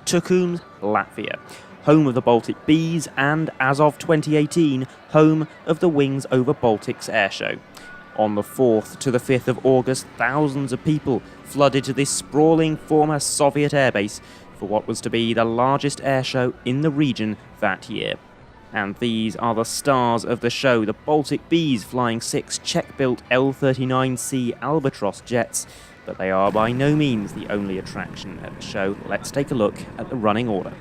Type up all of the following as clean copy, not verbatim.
Tukums, Latvia, home of the Baltic Bees and, as of 2018, home of the Wings Over Baltics Airshow. On the 4th to the 5th of August, thousands of people flooded to this sprawling former Soviet airbase for what was to be the largest airshow in the region that year. And these are the stars of the show, the Baltic Bees flying 6 Czech-built L-39C Albatros jets, but they are by no means the only attraction at the show. Let's take a look at the running order.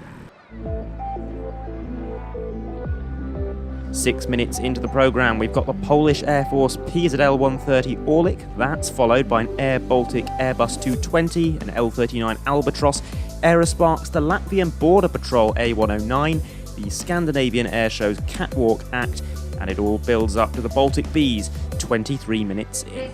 6 minutes into the programme, we've got the Polish Air Force PZL-130 Orlik. That's followed by an Air Baltic Airbus 220, an L-39 Albatros, Aerosparx, the Latvian Border Patrol A109, the Scandinavian Airshow's Catwalk Act, and it all builds up to the Baltic Bees 23 minutes in.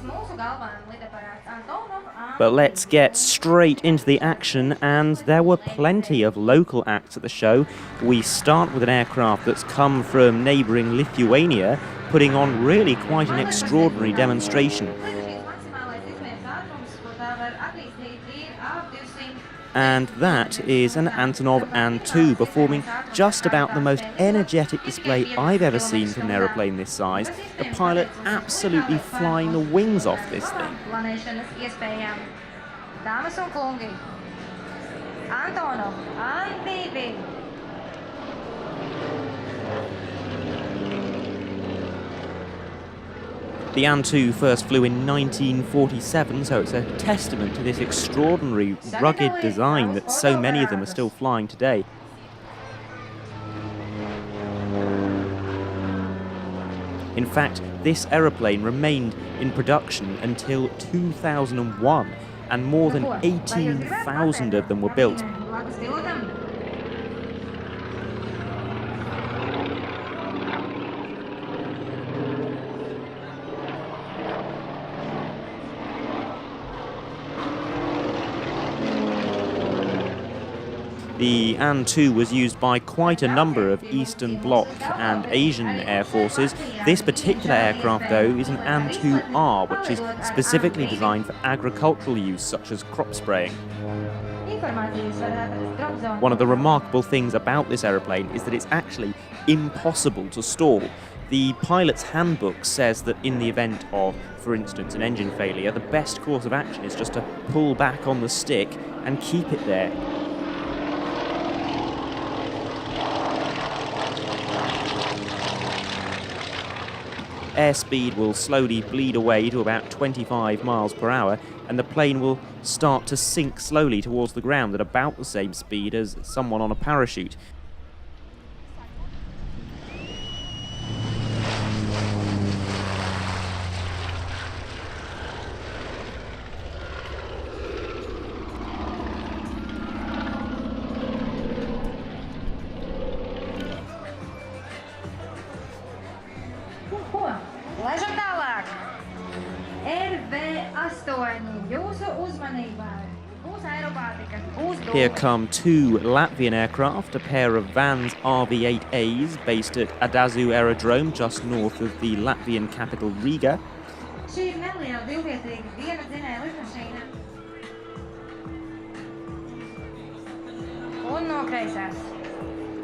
But let's get straight into the action, and there were plenty of local acts at the show. We start with an aircraft that's come from neighbouring Lithuania, putting on really quite an extraordinary demonstration. And that is an Antonov AN-2 performing just about the most energetic display I've ever seen from an aeroplane this size. The pilot absolutely flying the wings off this thing. Antonov AN-2. The AN-2 first flew in 1947, so it's a testament to this extraordinary, rugged design that so many of them are still flying today. In fact, this aeroplane remained in production until 2001, and more than 18,000 of them were built. The AN-2 was used by quite a number of Eastern Bloc and Asian air forces. This particular aircraft, though, is an AN-2R, which is specifically designed for agricultural use, such as crop spraying. One of the remarkable things about this aeroplane is that it's actually impossible to stall. The pilot's handbook says that in the event of, for instance, an engine failure, the best course of action is just to pull back on the stick and keep it there. Airspeed will slowly bleed away to about 25 miles per hour, and the plane will start to sink slowly towards the ground at about the same speed as someone on a parachute. Here come 2 Latvian aircraft, a pair of Vans RV-8As based at Adazu Aerodrome just north of the Latvian capital Riga.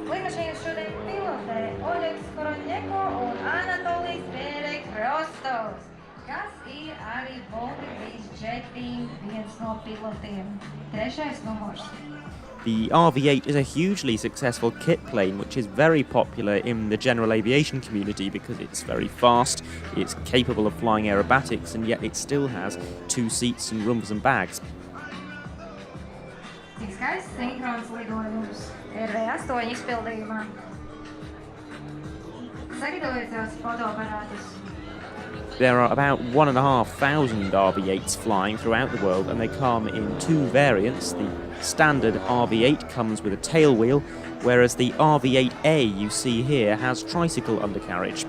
Lidmašīnas šodien pilotē Orlik un kas ir arī Baltic Bees jetīm viens no pilotiem. 3. numurs. The RV-8 is a hugely successful kit plane, which is very popular in the general aviation community because it's very fast, it's capable of flying aerobatics, and yet it still has 2 seats and room for some bags. Cik skaists sinhrons lidojums RV-8 izpildījumā. Sagatavojiet savus fotoaparātus. There are about 1,500 RV-8s flying throughout the world, and they come in 2 variants. The standard RV-8 comes with a tail wheel, whereas the RV-8A you see here has tricycle undercarriage.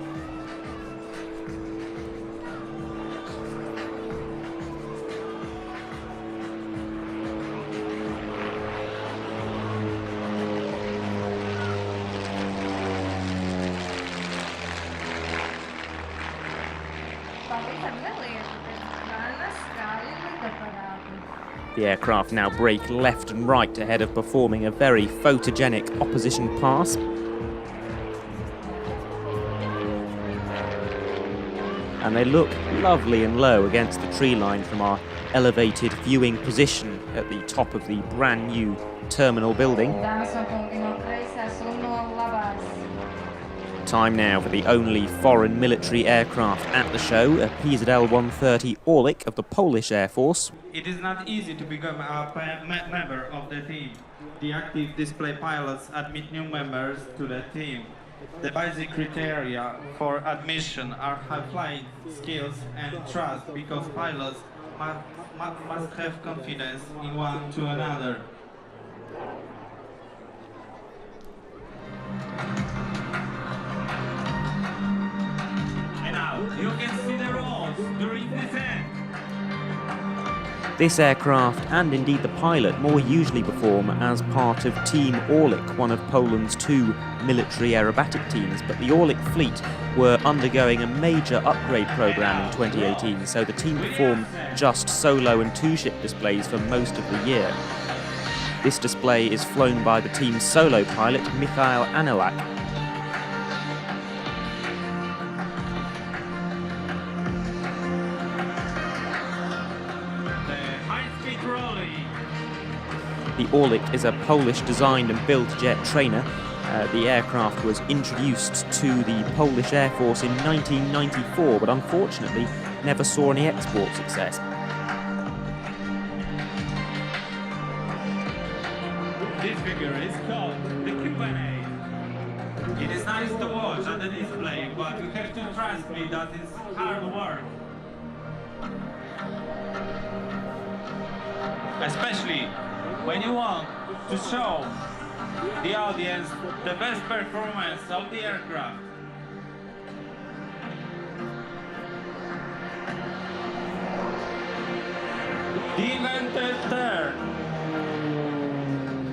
The aircraft now brake left and right ahead of performing a very photogenic opposition pass. And they look lovely and low against the tree line from our elevated viewing position at the top of the brand new terminal building. Time now for the only foreign military aircraft at the show, a PZL-130 Orlik of the Polish Air Force. It is not easy to become a member of the team. The active display pilots admit new members to the team. The basic criteria for admission are high flying skills and trust, because pilots must have confidence in one to another. And now you can see the roles during descent. This aircraft, and indeed the pilot, more usually perform as part of Team Orlik, one of Poland's two military aerobatic teams, but the Orlik fleet were undergoing a major upgrade program in 2018, so the team performed just solo and two-ship displays for most of the year. This display is flown by the team's solo pilot, Michael Anelak. The Orlik is a Polish-designed and built jet trainer. The aircraft was introduced to the Polish Air Force in 1994, but unfortunately never saw any export success. This figure is called the Q&A. It is nice to watch on the display, but you have to trust me that it's hard work. Especially when you want to show the audience the best performance of the aircraft. The invented turn.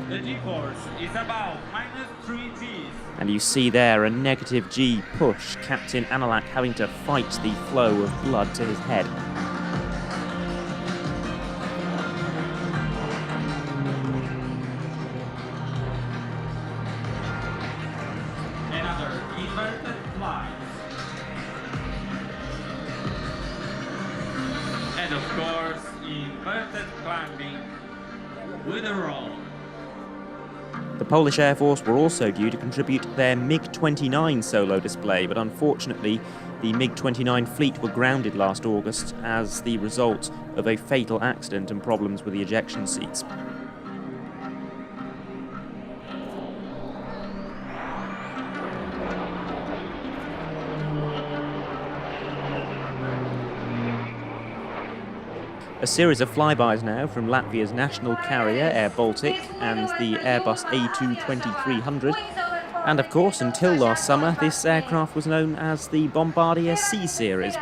The G-force is about -3 Gs. And you see there a negative G push, Captain Anelak having to fight the flow of blood to his head. Inverted flights. And of course, inverted climbing with a roll. The Polish Air Force were also due to contribute their MiG-29 solo display, but unfortunately the MiG-29 fleet were grounded last August as the result of a fatal accident and problems with the ejection seats. A series of flybys now from Latvia's national carrier, Air Baltic, and the Airbus A220-300. And of course, until last summer, this aircraft was known as the Bombardier C series.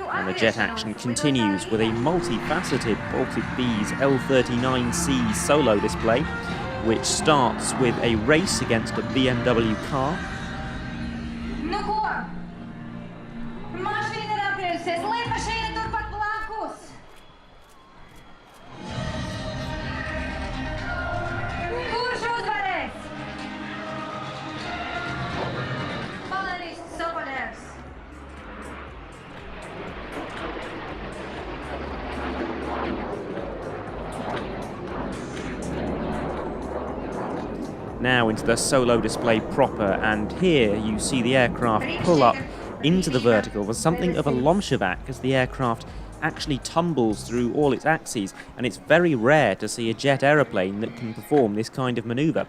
And the jet action continues with a multifaceted Baltic Bees L39C solo display, which starts with a race against a BMW car. Now into the solo display proper, and here you see the aircraft pull up into the vertical with something of a Lomshevac as the aircraft actually tumbles through all its axes, and it's very rare to see a jet aeroplane that can perform this kind of manoeuvre.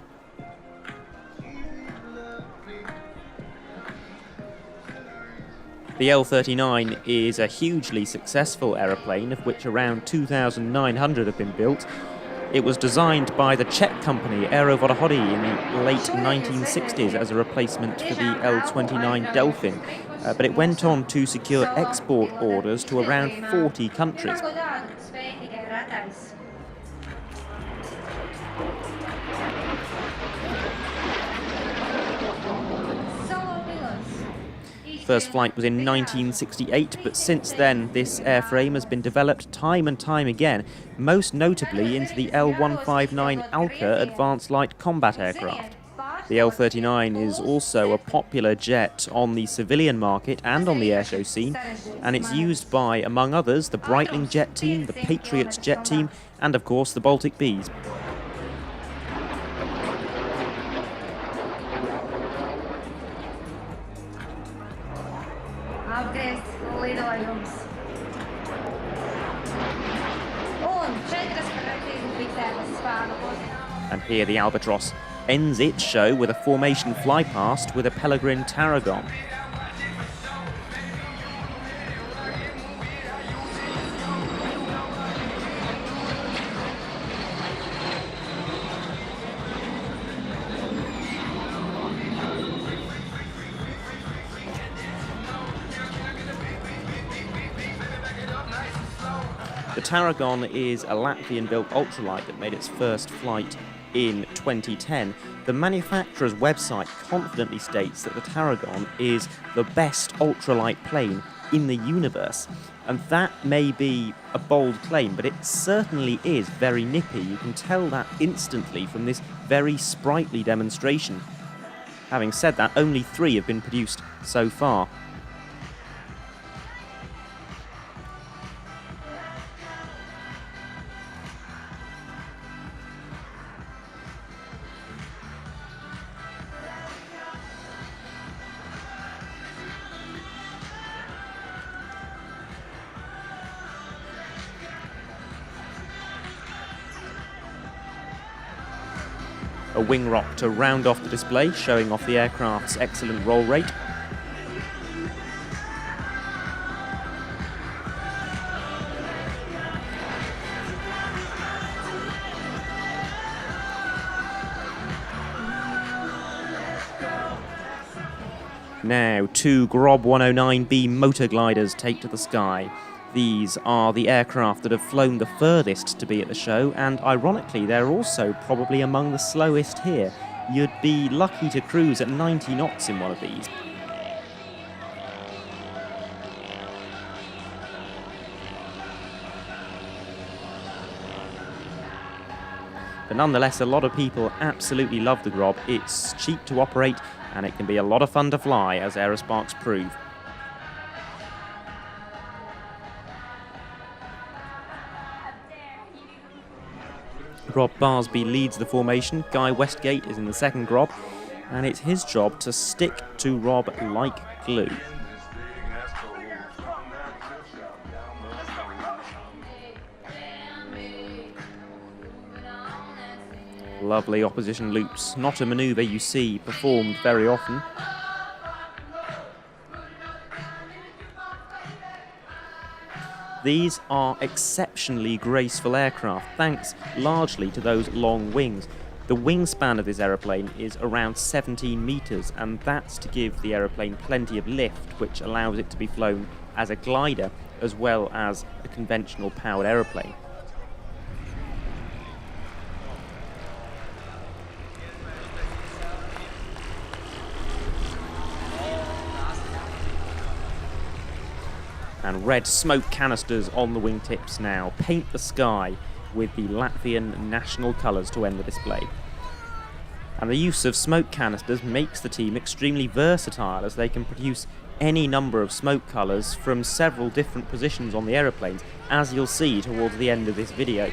The L-39 is a hugely successful aeroplane, of which around 2,900 have been built. It was designed by the Czech company Aerosparx in the late 1960s as a replacement for the L-29 Delphin, but it went on to secure export orders to around 40 countries. First flight was in 1968, but since then this airframe has been developed time and time again, most notably into the L159 Alka Advanced Light Combat Aircraft. The L-39 is also a popular jet on the civilian market and on the airshow scene, and it's used by, among others, the Breitling jet team, the Patriots jet team, and of course the Baltic Bees. And here the Albatross ends its show with a formation flypast with a Peregrine Tarragon. The Tarragon is a Latvian-built ultralight that made its first flight in 2010. The manufacturer's website confidently states that the Tarragon is the best ultralight plane in the universe. And that may be a bold claim, but it certainly is very nippy. You can tell that instantly from this very sprightly demonstration. Having said that, only 3 have been produced so far. A wing rock to round off the display, showing off the aircraft's excellent roll rate. Now, 2 Grob 109B motor gliders take to the sky. These are the aircraft that have flown the furthest to be at the show, and ironically, they're also probably among the slowest here. You'd be lucky to cruise at 90 knots in one of these. But nonetheless, a lot of people absolutely love the Grob. It's cheap to operate, and it can be a lot of fun to fly, as Aerosparx prove. Rob Barsby leads the formation, Guy Westgate is in the second Grob, and it's his job to stick to Rob like glue. Lovely opposition loops, not a manoeuvre you see performed very often. These are exceptionally graceful aircraft, thanks largely to those long wings. The wingspan of this aeroplane is around 17 metres, and that's to give the aeroplane plenty of lift, which allows it to be flown as a glider as well as a conventional powered aeroplane. And red smoke canisters on the wingtips now paint the sky with the Latvian national colours to end the display. And the use of smoke canisters makes the team extremely versatile, as they can produce any number of smoke colours from several different positions on the aeroplanes, as you'll see towards the end of this video.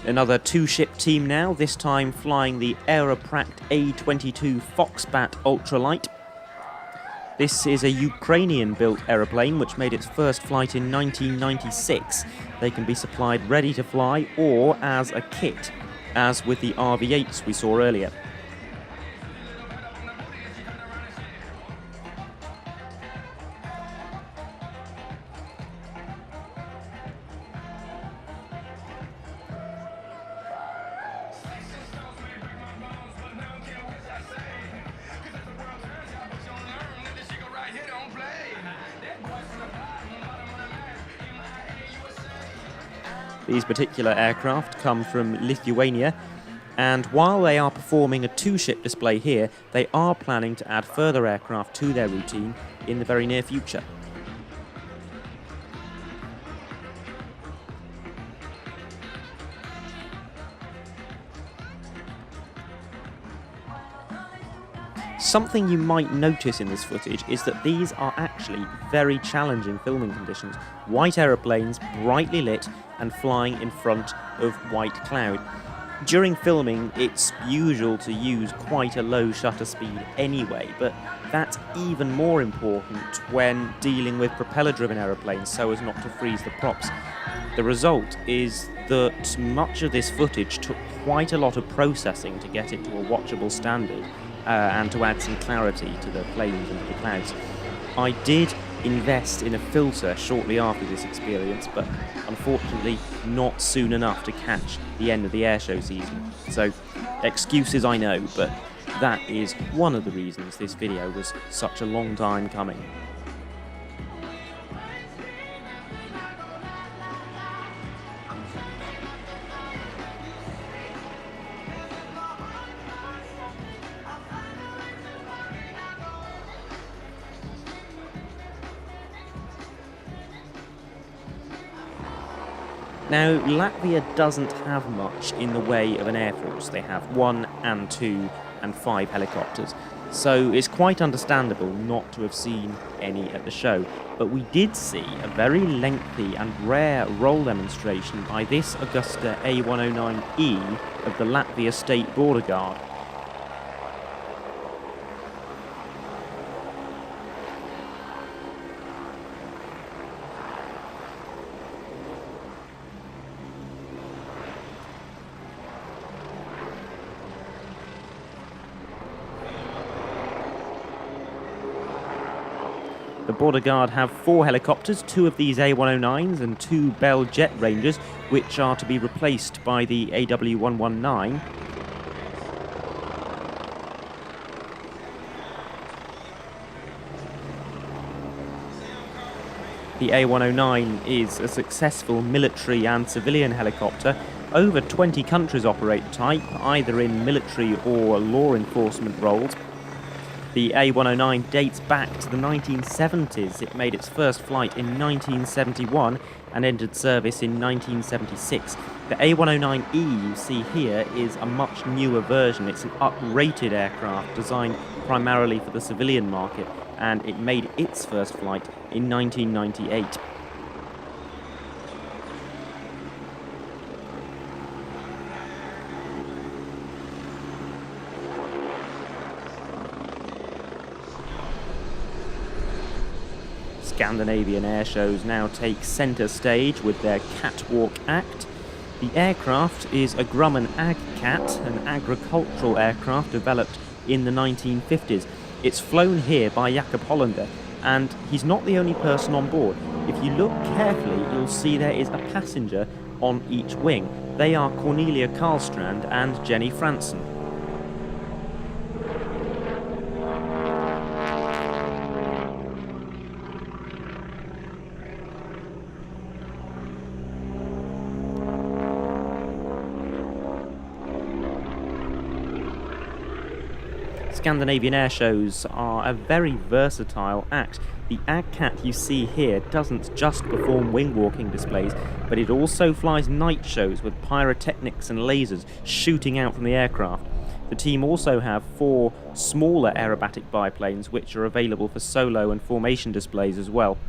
Another 2-ship team now, this time flying the Aerosparx A-22 Foxbat ultralight. This is a Ukrainian-built aeroplane which made its first flight in 1996. They can be supplied ready to fly or as a kit, as with the RV-8s we saw earlier. These particular aircraft come from Lithuania, and while they are performing a 2-ship display here, they are planning to add further aircraft to their routine in the very near future. Something you might notice in this footage is that these are actually very challenging filming conditions. White aeroplanes, brightly lit, and flying in front of white cloud. During filming, it's usual to use quite a low shutter speed anyway, but that's even more important when dealing with propeller-driven aeroplanes so as not to freeze the props. The result is that much of this footage took quite a lot of processing to get it to a watchable standard, and to add some clarity to the planes and to the clouds. I did invest in a filter shortly after this experience, but unfortunately not soon enough to catch the end of the airshow season. So, excuses I know, but that is one of the reasons this video was such a long time coming. Now, Latvia doesn't have much in the way of an air force. They have 1 AN-2 and 5 helicopters, so it's quite understandable not to have seen any at the show. But we did see a very lengthy and rare roll demonstration by this Agusta A109E of the Latvia State Border Guard. The Border Guard have 4 helicopters, 2 of these A109s and 2 Bell Jet Rangers, which are to be replaced by the AW119. The A109 is a successful military and civilian helicopter. Over 20 countries operate the type, either in military or law enforcement roles. The A109 dates back to the 1970s. It made its first flight in 1971 and entered service in 1976. The A109E you see here is a much newer version. It's an up-rated aircraft designed primarily for the civilian market, and it made its first flight in 1998. Scandinavian airshows now take centre stage with their catwalk act. The aircraft is a Grumman Ag-Cat, an agricultural aircraft developed in the 1950s. It's flown here by Jakob Hollander, and he's not the only person on board. If you look carefully, you'll see there is a passenger on each wing. They are Cornelia Karlstrand and Jenny Fransen. Scandinavian airshows are a very versatile act. The Ag-Cat you see here doesn't just perform wing walking displays, but it also flies night shows with pyrotechnics and lasers shooting out from the aircraft. The team also have 4 smaller aerobatic biplanes which are available for solo and formation displays as well.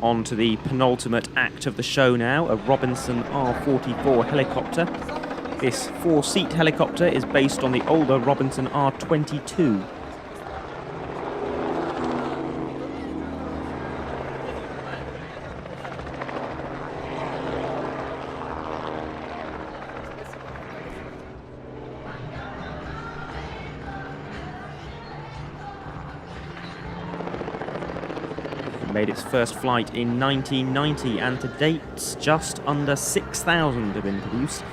On to the penultimate act of the show now, a Robinson R-44 helicopter. This 4-seat helicopter is based on the older Robinson R-22. Made its first flight in 1990, and to date just under 6,000 have been produced.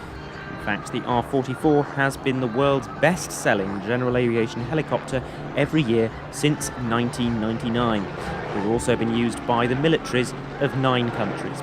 In fact, the R-44 has been the world's best-selling general aviation helicopter every year since 1999. It has also been used by the militaries of 9 countries.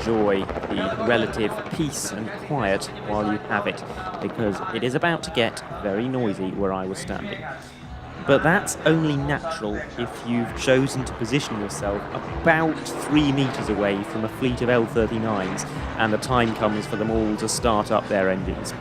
Enjoy the relative peace and quiet while you have it, because it is about to get very noisy where I was standing. But that's only natural if you've chosen to position yourself about 3 meters away from a fleet of L-39s and the time comes for them all to start up their engines.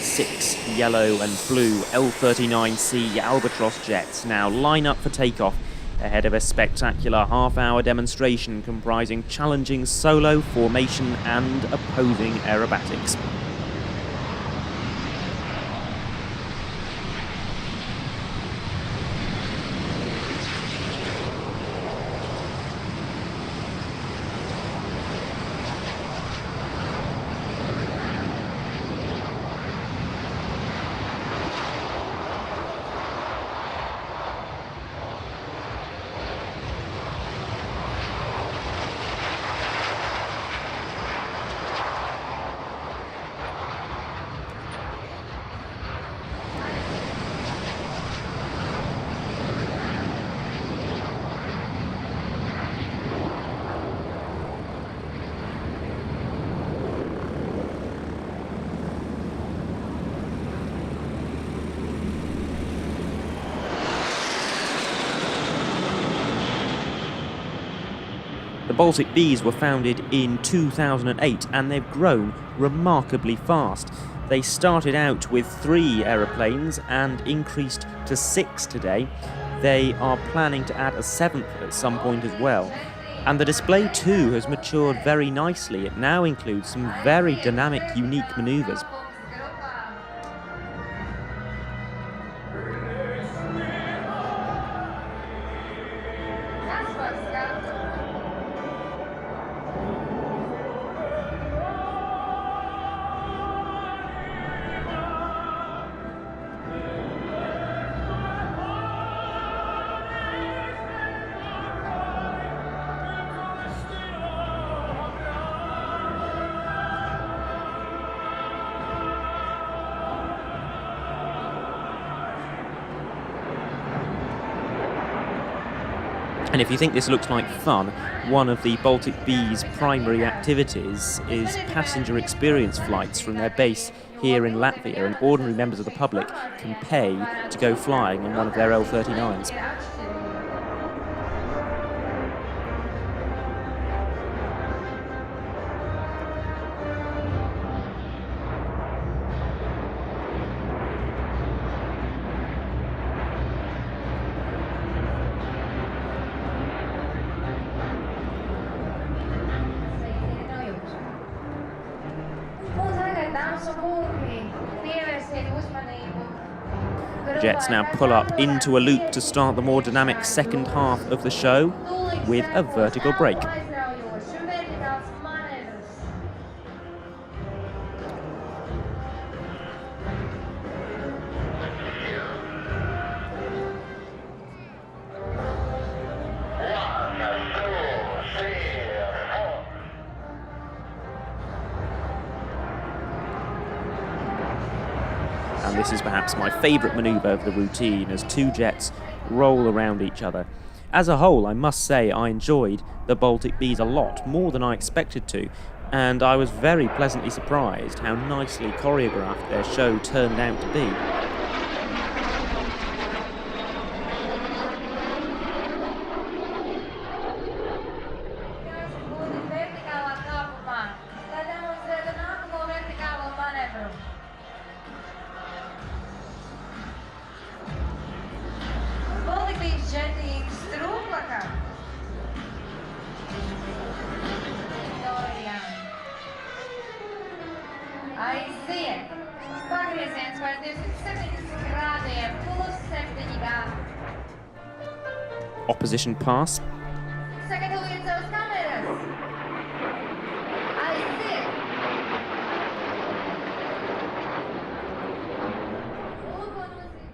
Six yellow and blue L-39C Albatros jets now line up for takeoff ahead of a spectacular half-hour demonstration comprising challenging solo, formation and opposing aerobatics. The Baltic Bees were founded in 2008 and they've grown remarkably fast. They started out with 3 aeroplanes and increased to 6 today. They are planning to add a 7th at some point as well. And the display too has matured very nicely. It now includes some very dynamic, unique manoeuvres. And if you think this looks like fun, one of the Baltic Bees' primary activities is passenger experience flights from their base here in Latvia, and ordinary members of the public can pay to go flying in one of their L-39s. Jets now pull up into a loop to start the more dynamic second half of the show with a vertical brake. this is perhaps my favourite manoeuvre of the routine as two jets roll around each other. As a whole, I must say I enjoyed the Baltic Bees a lot, more than I expected to, and I was very pleasantly surprised how nicely choreographed their show turned out to be. Aiziet! Pagrieziens par 270 grādiem plus 7 gadi. Opposition pass. Sagatavojiet savas kameras! Aiziet! Lūk, ko nozīmē.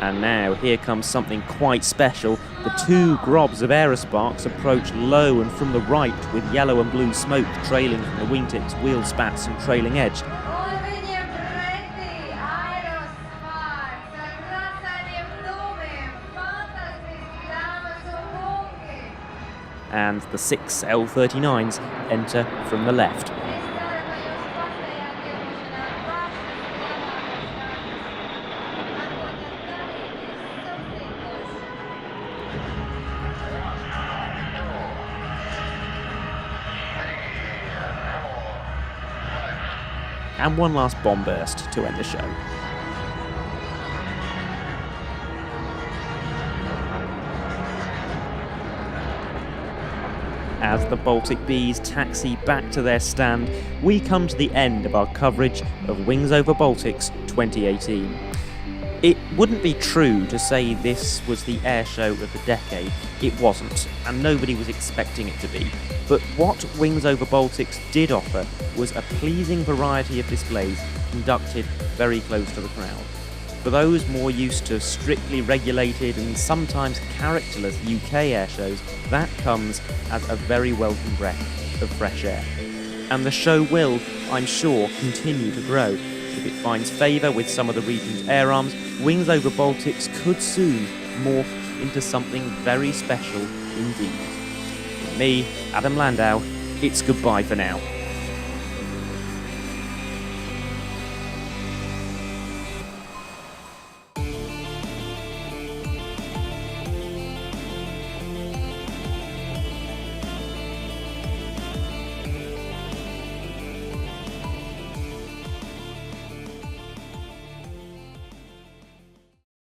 And now, here comes something quite special. The two Grobs of Aerosparx approach low and from the right with yellow and blue smoke trailing from the wingtips, wheel spats and trailing edge. Un viņiem pretī Aerosparx ar krāsainiem dūmiem, fantastiski dāmas un kungi. And the 6 L-39s enter from the left. Es ceru, ka jūs paspējāt iepazīstināt pašas And one last bomb burst to end the show. As the Baltic Bees taxi back to their stand, we come to the end of our coverage of Wings Over Baltics 2018. It wouldn't be true to say this was the air show of the decade. It wasn't, and nobody was expecting it to be. But what Wings Over Baltics did offer was a pleasing variety of displays conducted very close to the crowd. For those more used to strictly regulated and sometimes characterless UK air shows, that comes as a very welcome breath of fresh air. And the show will, I'm sure, continue to grow. If it finds favour with some of the region's air arms, Wings Over Baltics could soon morph into something very special indeed. For me, Adam Landau, it's goodbye for now.